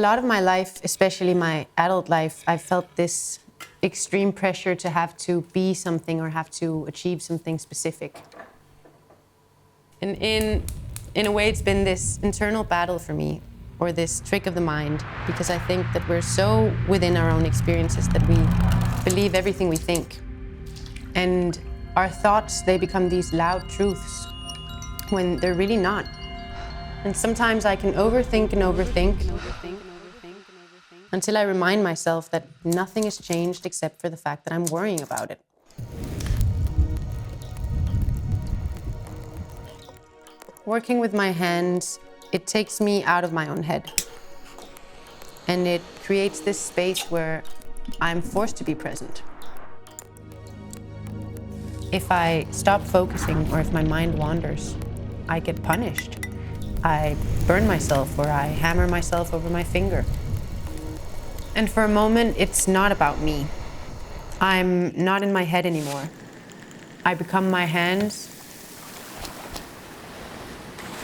lot of my life, especially my adult life, I felt this extreme pressure to have to be something or have to achieve something specific. And in a way, it's been this internal battle for me, or this trick of the mind, because I think that we're so within our own experiences that we believe everything we think. And our thoughts, they become these loud truths when they're really not. And sometimes I can overthink and overthink until I remind myself that nothing has changed except for the fact that I'm worrying about it. Working with my hands, it takes me out of my own head. And it creates this space where I'm forced to be present. If I stop focusing or if my mind wanders, I get punished. I burn myself or I hammer myself over my finger. And for a moment, it's not about me. I'm not in my head anymore. I become my hands,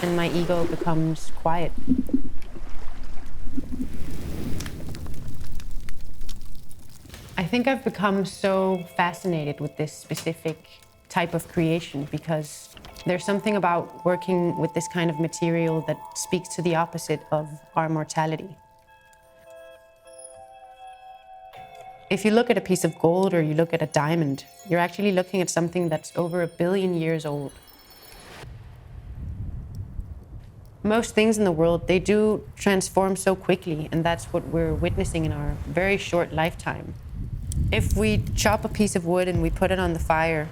and my ego becomes quiet. I think I've become so fascinated with this specific type of creation because there's something about working with this kind of material that speaks to the opposite of our mortality. If you look at a piece of gold or you look at a diamond, you're actually looking at something that's over 1 billion years old. Most things in the world, they do transform so quickly, and that's what we're witnessing in our very short lifetime. If we chop a piece of wood and we put it on the fire,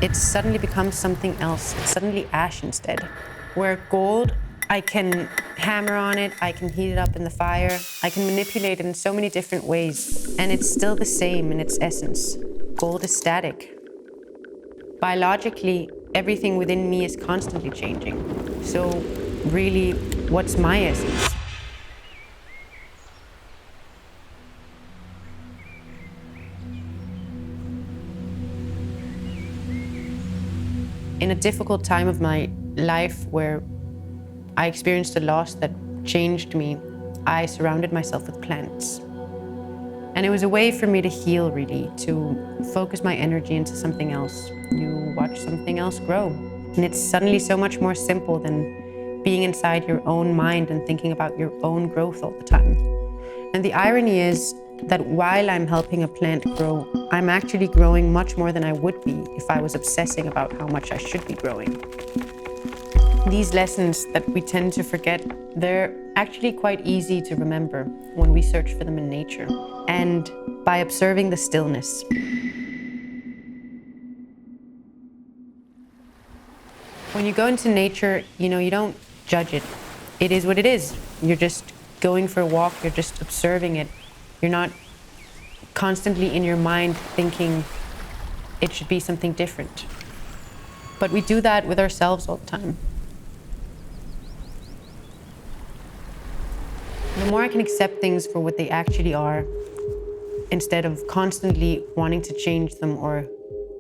it suddenly becomes something else. It's suddenly ash instead. Where gold, I can hammer on it, I can heat it up in the fire, I can manipulate it in so many different ways, and it's still the same in its essence. Gold is static. Biologically, everything within me is constantly changing. So really, what's my essence? In a difficult time of my life where I experienced a loss that changed me, I surrounded myself with plants. And it was a way for me to heal, really, to focus my energy into something else. You watch something else grow. And it's suddenly so much more simple than being inside your own mind and thinking about your own growth all the time. And the irony is that while I'm helping a plant grow, I'm actually growing much more than I would be if I was obsessing about how much I should be growing. These lessons that we tend to forget, they're actually quite easy to remember when we search for them in nature and by observing the stillness. When you go into nature, you don't judge it. It is what it is. You're just going for a walk, you're just observing it. You're not constantly in your mind thinking it should be something different. But we do that with ourselves all the time. The more I can accept things for what they actually are, instead of constantly wanting to change them or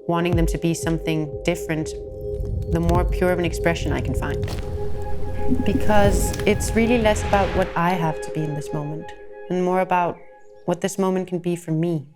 wanting them to be something different, the more pure of an expression I can find. Because it's really less about what I have to be in this moment and more about what this moment can be for me.